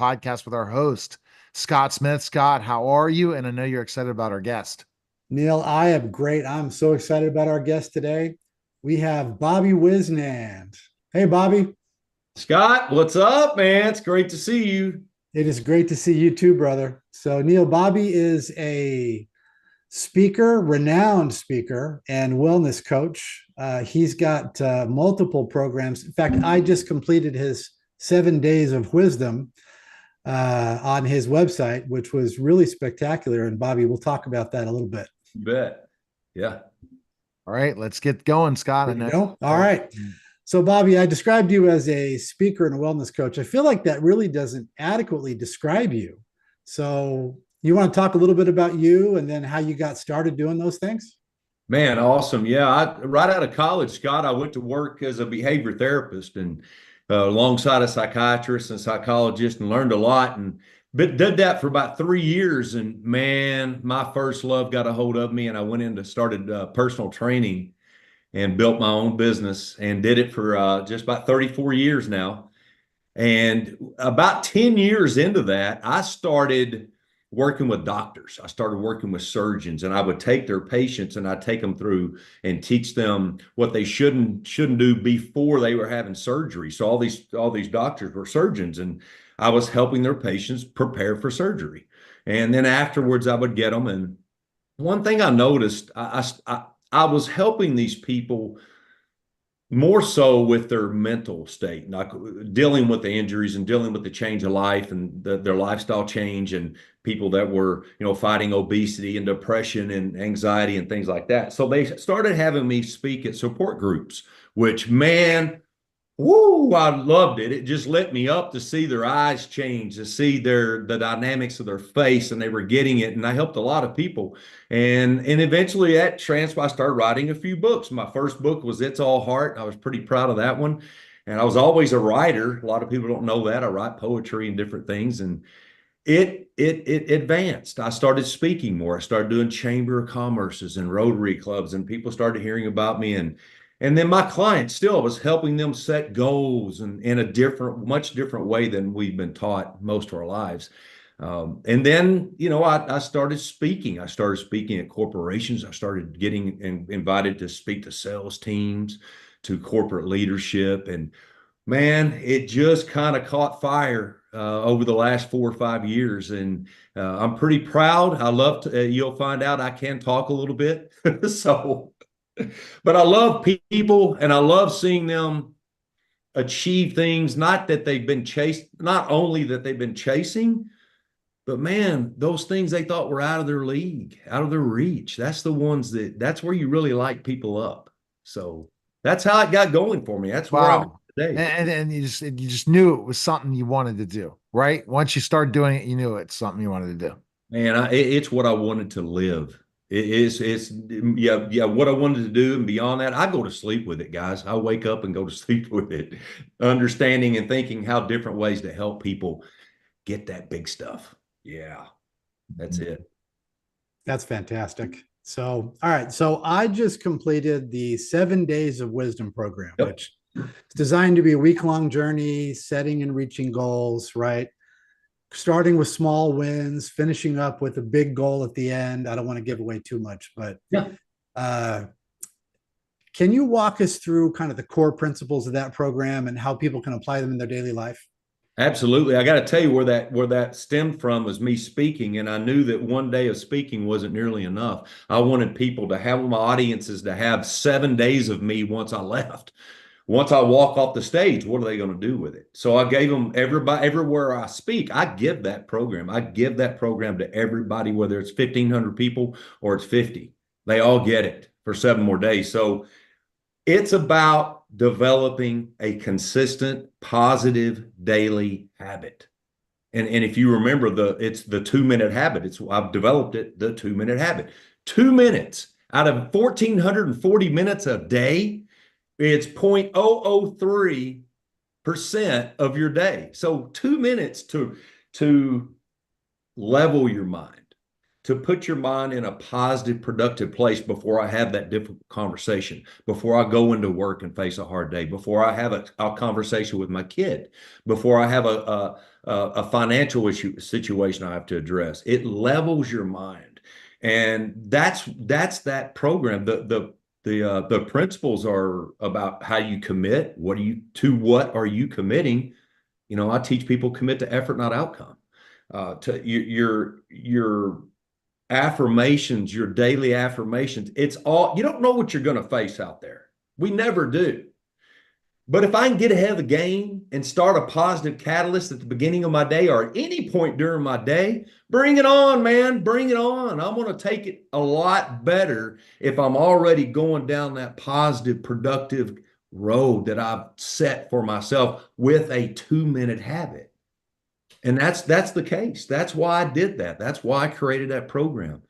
podcast with our host, Scott Smith. Scott, how are you? And I know you're excited about our guest. Neil, I am great. I'm so excited about our guest today. We have Bobby Wisnand. Hey, Bobby. Scott, what's up, man? It's great to see you. It is great to see you too, brother. So, Neil, Bobby is a speaker, renowned speaker, and wellness coach. He's got multiple programs. In fact, I just completed his 7 days of wisdom on his website, which was really spectacular. And Bobby, we'll talk about that a little bit. You bet. Yeah. All right, let's get going, Scott. There you go. All right. So, Bobby, I described you as a speaker and a wellness coach. I feel like that really doesn't adequately describe you. So, you want to talk a little bit about you and then how you got started doing those things? Man, awesome. Yeah. Right out of college, Scott, I went to work as a behavior therapist and alongside a psychiatrist and psychologist and learned a lot but did that for about 3 years. And man, my first love got a hold of me and I went into started personal training and built my own business and did it for just about 34 years now. And about 10 years into that, I started working with doctors. I started working with surgeons, and I would take their patients and I'd take them through and teach them what they shouldn't do before they were having surgery. So all these doctors were surgeons, and I was helping their patients prepare for surgery. And then afterwards, I would get them. And one thing I noticed, I was helping these people more so with their mental state, like dealing with the injuries and dealing with the change of life and their lifestyle change, and people that were, fighting obesity and depression and anxiety and things like that. So they started having me speak at support groups, which, man, woo, I loved it. It just lit me up to see their eyes change, to see the dynamics of their face, and they were getting it. And I helped a lot of people. And eventually that transpired. I started writing a few books. My first book was It's All Heart. I was pretty proud of that one. And I was always a writer. A lot of people don't know that. I write poetry and different things. And it advanced. I started speaking more. I started doing chamber of commerces and Rotary clubs, and people started hearing about me. And then my clients, still, I was helping them set goals and in a much different way than we've been taught most of our lives. And then, I started speaking. I started speaking at corporations. I started getting invited to speak to sales teams, to corporate leadership. And man, it just kind of caught fire over the last 4 or 5 years. And I'm pretty proud. I love to, you'll find out I can talk a little bit. So, but I love people and I love seeing them achieve things, not only that they've been chasing, but man, those things they thought were out of their league, out of their reach. That's where you really light people up. So that's how it got going for me. That's where I'm Wow. today. And you just knew it was something you wanted to do, right? Once you started doing it, you knew it's something you wanted to do. Man, it's what I wanted to live. It's yeah, what I wanted to do. And beyond that, I go to sleep with it, guys. I wake up and go to sleep with it, understanding and thinking how different ways to help people get that big stuff. Yeah, that's it. That's fantastic. So, all right. So, I just completed the 7 days of wisdom program, Yep. which is designed to be a week-long journey, setting and reaching goals, right? Starting with small wins, finishing up with a big goal at the end. I don't want to give away too much, but Yeah. uh, can you walk us through kind of the core principles of that program and how people can apply them in their daily life? Absolutely. I got to tell you where that stemmed from was me speaking. And I knew that one day of speaking wasn't nearly enough. I wanted people to have my audiences to have 7 days of me once I left. Once I walk off the stage, what are they going to do with it? So I gave them everybody, everywhere I speak, I give that program. I give that program to everybody, whether it's 1,500 people or it's 50. They all get it for 7 more days. So it's about developing a consistent, positive daily habit. And if you remember, it's the 2 minute habit. I've developed it, the 2 minute habit. 2 minutes out of 1,440 minutes a day, it's 0.003% of your day. So 2 minutes to level your mind, to put your mind in a positive, productive place before I have that difficult conversation, before I go into work and face a hard day, before I have a conversation with my kid, before I have a financial situation I have to address. It levels your mind. And that's that program. The principles are about how you commit. What are you committing? I teach people commit to effort, not outcome. To your affirmations, your daily affirmations. It's all, you don't know what you're going to face out there. We never do. But if I can get ahead of the game and start a positive catalyst at the beginning of my day or at any point during my day, bring it on, man. Bring it on. I'm going to take it a lot better if I'm already going down that positive, productive road that I've set for myself with a 2-minute habit. And that's the case. That's why I did that. That's why I created that program.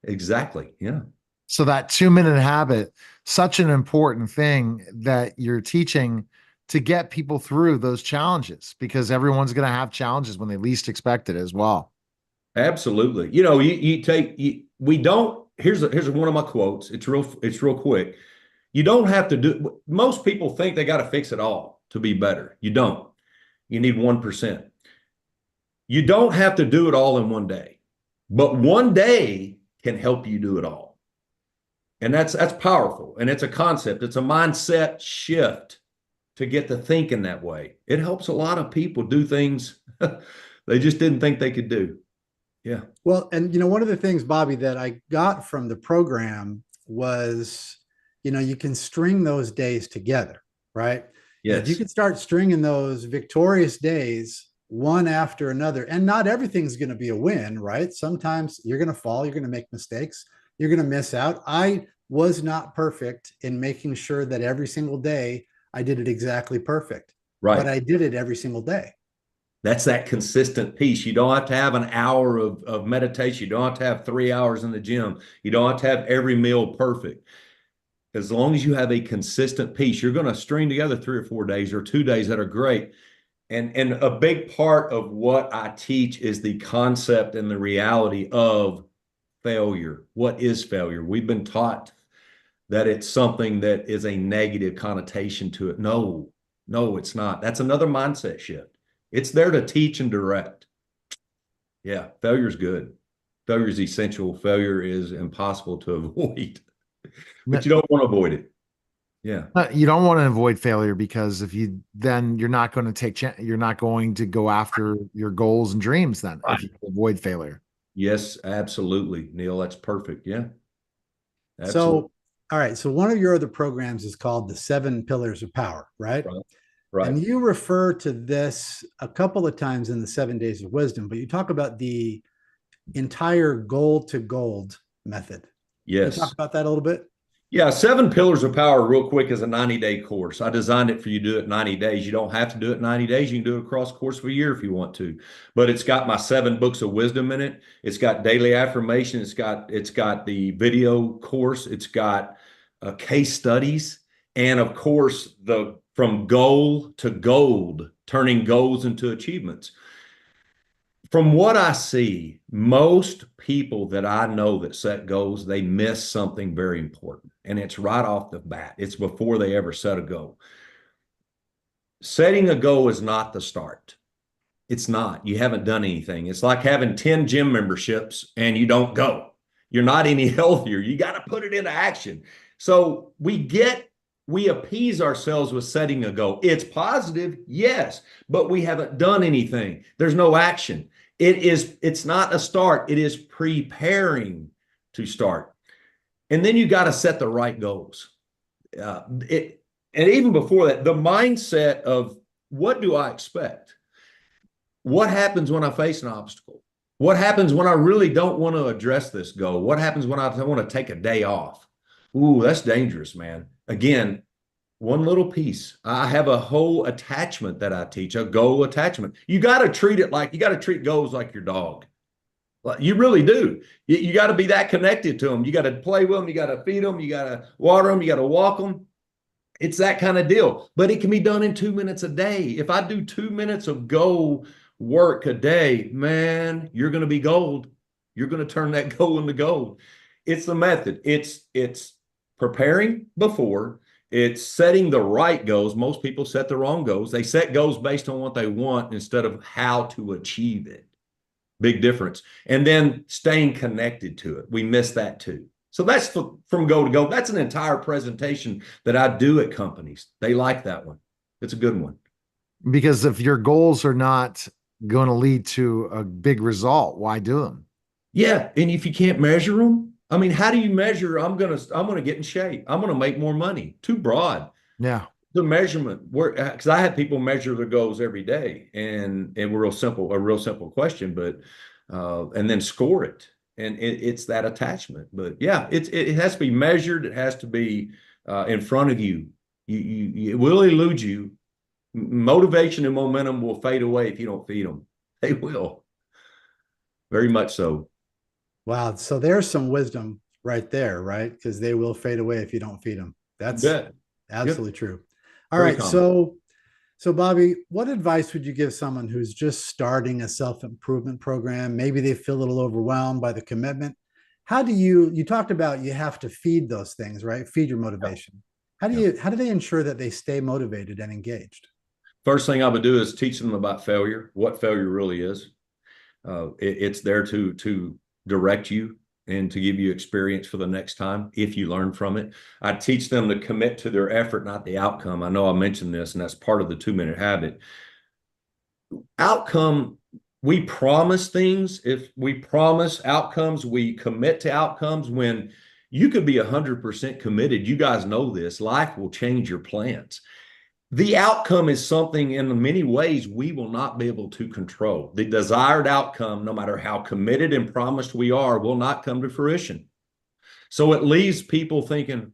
Exactly. Yeah. So that 2-minute habit, such an important thing that you're teaching to get people through those challenges, because everyone's going to have challenges when they least expect it as well. Absolutely. Here's one of my quotes. It's real quick. You don't have to do, most people think they got to fix it all to be better. You don't. You need 1%. You don't have to do it all in one day, but one day can help you do it all. And that's powerful. And it's a concept. It's a mindset shift to get to thinking that way. It helps a lot of people do things they just didn't think they could do. Yeah. Well, and one of the things, Bobby, that I got from the program was, you can string those days together, right? Yes. If you can start stringing those victorious days one after another, and not everything's going to be a win, right? Sometimes you're going to fall, you're going to make mistakes, you're going to miss out. I was not perfect in making sure that every single day I did it exactly perfect, right? But I did it every single day. That's that consistent piece. You don't have to have an hour of meditation. You don't have to have 3 hours in the gym. You don't have to have every meal perfect. As long as you have a consistent piece, you're going to string together 3 or 4 days or 2 days that are great. And a big part of what I teach is the concept and the reality of failure. What is failure? We've been taught that it's something that is a negative connotation to it. No, it's not. That's another mindset shift. It's there to teach and direct. Yeah, failure is good. Failure is essential. Failure is impossible to avoid, but you don't want to avoid it. Yeah. You don't want to avoid failure, because you're not going to you're not going to go after your goals and dreams then, right, if you avoid failure. Yes, absolutely, Neil. That's perfect. Yeah. Absolutely. So, all right. So one of your other programs is called the 7 Pillars of Power, right? Right. And you refer to this a couple of times in the 7 Days of Wisdom, but you talk about the entire goal to gold method. Yes. Can you talk about that a little bit? Yeah, 7 Pillars of Power, real quick, is a 90-day course. I designed it for you to do it 90 days. You don't have to do it 90 days. You can do it across the course of a year if you want to. But it's got my 7 books of wisdom in it. It's got daily affirmation. It's got the video course. It's got case studies. And of course, from goal to gold, turning goals into achievements. From what I see, most people that I know that set goals, they miss something very important. And it's right off the bat. It's before they ever set a goal. Setting a goal is not the start. It's not. You haven't done anything. It's like having 10 gym memberships and you don't go. You're not any healthier. You got to put it into action. So we appease ourselves with setting a goal. It's positive, yes, but we haven't done anything. There's no action. It's not a start. It is preparing to start. And then you got to set the right goals. And even before that, the mindset of what do I expect? What happens when I face an obstacle? What happens when I really don't want to address this goal? What happens when I want to take a day off? Ooh, that's dangerous, man. Again, one little piece. I have a whole attachment that I teach, a goal attachment. You got to treat goals like your dog. You really do. You got to be that connected to them. You got to play with them. You got to feed them. You got to water them. You got to walk them. It's that kind of deal. But it can be done in 2 minutes a day. If I do 2 minutes of goal work a day, man, you're going to be gold. You're going to turn that goal into gold. It's the method. It's preparing before. It's setting the right goals. Most people set the wrong goals. They set goals based on what they want instead of how to achieve it. Big difference. And then staying connected to it. We miss that too. So that's from goal to goal. That's an entire presentation that I do at companies. They like that one. It's a good one. Because if your goals are not going to lead to a big result, why do them? Yeah. And if you can't measure them, I mean, how do you measure? I'm gonna get in shape. I'm gonna make more money. Too broad. Yeah. The measurement, because I have people measure their goals every day, and a real simple question, but and then score it, and it's that attachment. But yeah, it has to be measured. It has to be in front of you. It will elude you. Motivation and momentum will fade away if you don't feed them. They will, very much so. Wow. So there's some wisdom right there, right? Because they will fade away if you don't feed them. That's absolutely true. All Very right. common. So Bobby, what advice would you give someone who's just starting a self-improvement program? Maybe they feel a little overwhelmed by the commitment. How do you talked about you have to feed those things, right? Feed your motivation. How do they ensure that they stay motivated and engaged? First thing I would do is teach them about failure, what failure really is. It's there to direct you and to give you experience for the next time if you learn from it. I teach them to commit to their effort, not the outcome. I know I mentioned this, and that's part of the 2-minute habit. Outcome, we promise things. If we promise outcomes, we commit to outcomes. When you could be 100% committed, you guys know this, life will change your plans. The outcome is something in many ways we will not be able to control. The desired outcome, no matter how committed and promised we are, will not come to fruition. So it leaves people thinking,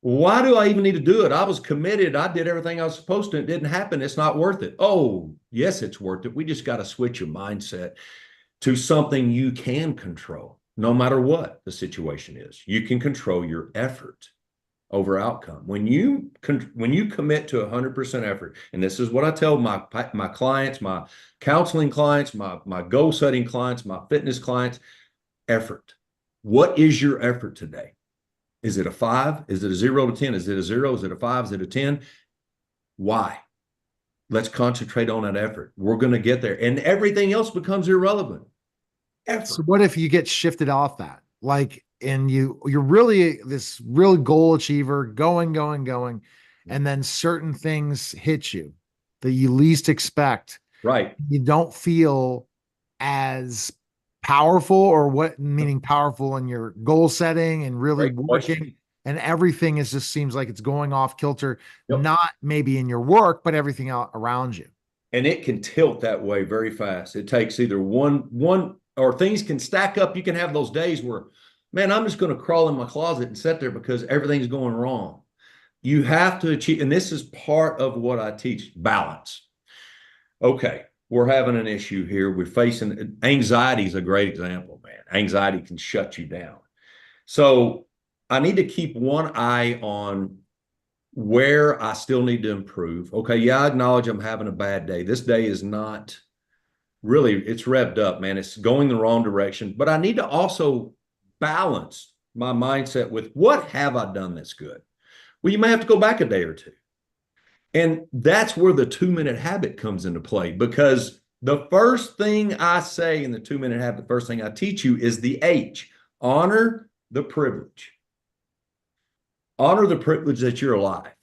why do I even need to do it? I was committed. I did everything I was supposed to. It didn't happen. It's not worth it. Oh, yes, it's worth it. We just got to switch your mindset to something you can control, no matter what the situation is. You can control your effort over outcome. When you commit to 100% effort, and this is what I tell my clients, my counseling clients, my goal setting clients, my fitness clients, effort. What is your effort today? Is it a 5? Is it a 0 to 10? Is it a 0? Is it a 5? Is it a 10? Why? Let's concentrate on that effort. We're going to get there, and everything else becomes irrelevant. Effort. So what if you get shifted off that? Like, and you're really this real goal achiever, going, and then certain things hit you that you least expect. Right. You don't feel as powerful, or what meaning powerful in your goal setting and really working, and everything just seems like it's going off kilter, not maybe in your work, but everything out around you. And it can tilt that way very fast. It takes either one or things can stack up. You can have those days where, man, I'm just going to crawl in my closet and sit there because everything's going wrong. You have to achieve, and this is part of what I teach, balance. Okay, we're having an issue here. We're facing anxiety is a great example, man. Anxiety can shut you down. So I need to keep one eye on where I still need to improve. Okay, yeah, I acknowledge I'm having a bad day. This day is not really, it's revved up, man. It's going the wrong direction. But I need to also balance my mindset with what have I done that's good? Well, you may have to go back a day or two. And that's where the 2-minute habit comes into play, because the first thing I say in the 2-minute habit, the first thing I teach you is the H, honor the privilege. Honor the privilege that you're alive.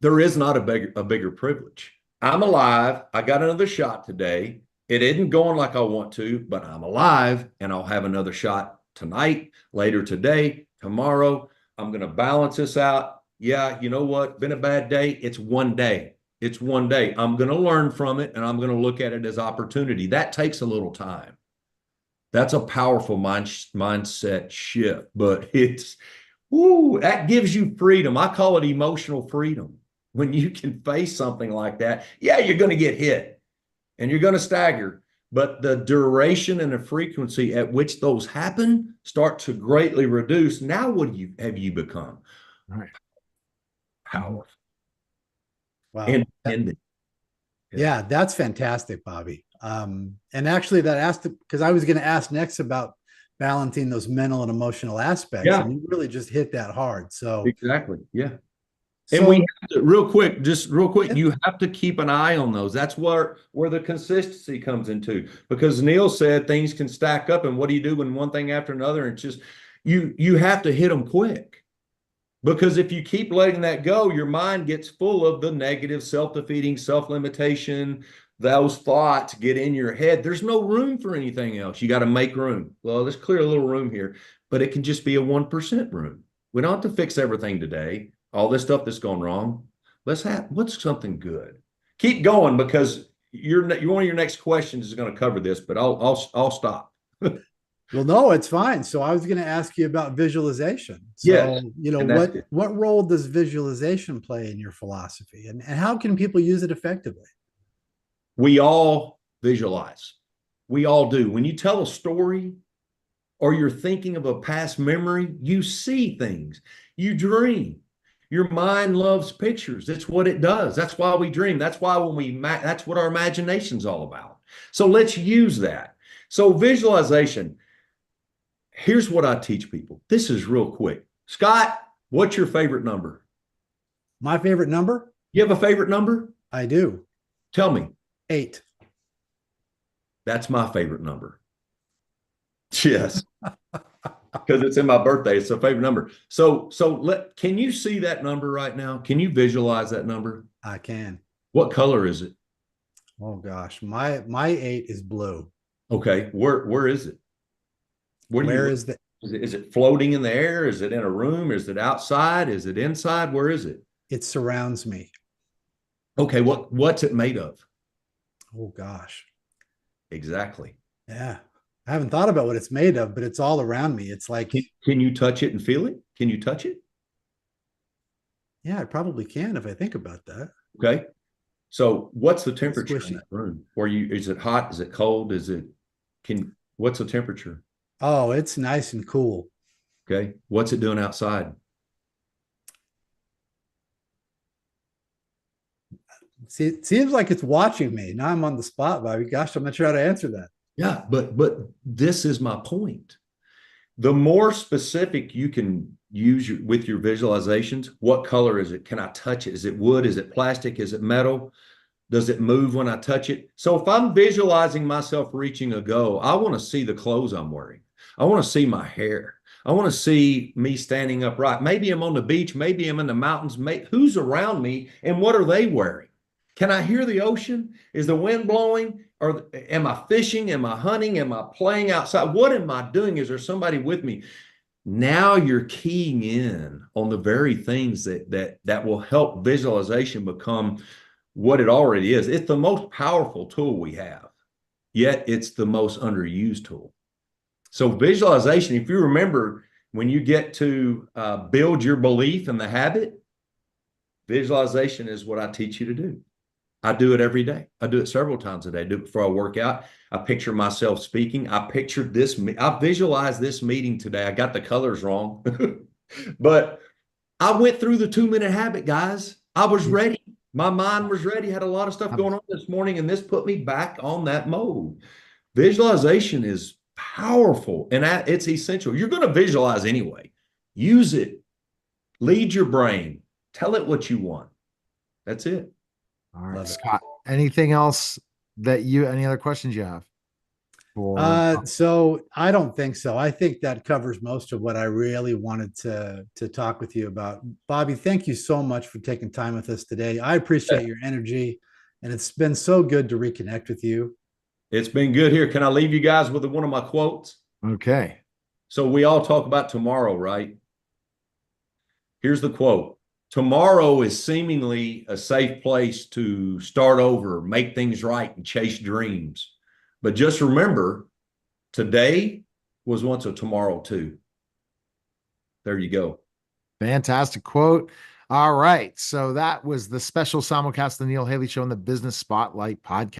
There is not a bigger privilege. I'm alive. I got another shot today. It isn't going like I want to, but I'm alive, and I'll have another shot tonight, later today, tomorrow. I'm going to balance this out. Yeah, you know what? Been a bad day. It's one day. It's one day. I'm going to learn from it, and I'm going to look at it as opportunity. That takes a little time. That's a powerful mindset shift, but that gives you freedom. I call it emotional freedom. When you can face something like that, yeah, you're going to get hit and you're going to stagger, but the duration and the frequency at which those happen start to greatly reduce. Now, what have you become? All right. Powerful. Wow. Independent. Yeah, that's fantastic, Bobby. And actually, that asked because I was going to ask next about balancing those mental and emotional aspects, Yeah, and you really just hit that hard. So, exactly. Yeah. And we so have to, real quick, just real quick, yeah, you have to keep an eye on those. That's where the consistency comes into, because Neil said things can stack up, and what do you do when one thing after another? And it's just you have to hit them quick, because if you keep letting that go, your mind gets full of the negative, self-defeating, self-limitation. Those thoughts get in your head. There's no room for anything else. You got to make room. Well, let's clear a little room here, but it can just be a 1% room. We don't have to fix everything today. All this stuff that's gone wrong. What's something good? Keep going, because one of your next questions is going to cover this, but I'll stop. well, no, it's fine. So I was going to ask you about visualization. Yes, So, and that's it. what role does visualization play in your philosophy, and how can people use it effectively? We all visualize. We all do. When you tell a story or you're thinking of a past memory, you see things, you dream. Your mind loves pictures. It's what it does. That's why we dream. That's why that's what our imagination's all about. So let's use that. So visualization, here's what I teach people. This is real quick. Scott, what's your favorite number? My favorite number? You have a favorite number? I do. Tell me. 8. That's my favorite number. Yes. Because it's in my birthday. It's a favorite number. So can you see that number right now? Can you visualize that number? I can. What color is it? Oh gosh, my 8 is blue. Okay. Where is it? Where is the? Is it floating in the air? Is it in a room? Is it outside? Is it inside? Where is it? It surrounds me. Okay. What's it made of? Oh gosh. Exactly. Yeah. I haven't thought about what it's made of, but it's all around me. It's like, Can you touch it and feel it? Can you touch it? yeah, I probably can if I think about that. Okay. So what's the temperature Squishy. in that room? Is it hot? Is it cold? What's the temperature? Oh, it's nice and cool. Okay. What's it doing outside? See, it seems like it's watching me. Now I'm on the spot, Bobby. Gosh, I'm not sure how to answer that. Yeah, but this is my point. The more specific you can use with your visualizations, what color is it? Can I touch it? Is it wood? Is it plastic? Is it metal? Does it move when I touch it? So if I'm visualizing myself reaching a goal, I want to see the clothes I'm wearing. I want to see my hair. I want to see me standing upright. Maybe I'm on the beach. Maybe I'm in the mountains. Who's around me and what are they wearing? Can I hear the ocean? Is the wind blowing? Or am I fishing? Am I hunting? Am I playing outside? What am I doing? Is there somebody with me? Now you're keying in on the very things that will help visualization become what it already is. It's the most powerful tool we have, yet it's the most underused tool. So visualization, if you remember, when you get to build your belief in the habit, visualization is what I teach you to do. I do it every day. I do it several times a day. I do it before I work out. I picture myself speaking. I visualized this meeting today. I got the colors wrong, but I went through the 2-minute habit, guys. I was ready. My mind was ready. Had a lot of stuff going on this morning, and this put me back on that mode. Visualization is powerful, and it's essential. You're going to visualize anyway. Use it. Lead your brain. Tell it what you want. That's it. All right, Scott, anything else any other questions you have? So I don't think so. I think that covers most of what I really wanted to talk with you about. Bobby, thank you so much for taking time with us today. I appreciate your energy, and it's been so good to reconnect with you. It's been good here. Can I leave you guys with one of my quotes? Okay. So we all talk about tomorrow, right? Here's the quote. Tomorrow is seemingly a safe place to start over, make things right, and chase dreams. But just remember, today was once a tomorrow too. There you go. Fantastic quote. All right. So that was the special simulcast of the Neil Haley Show on the Business Spotlight podcast.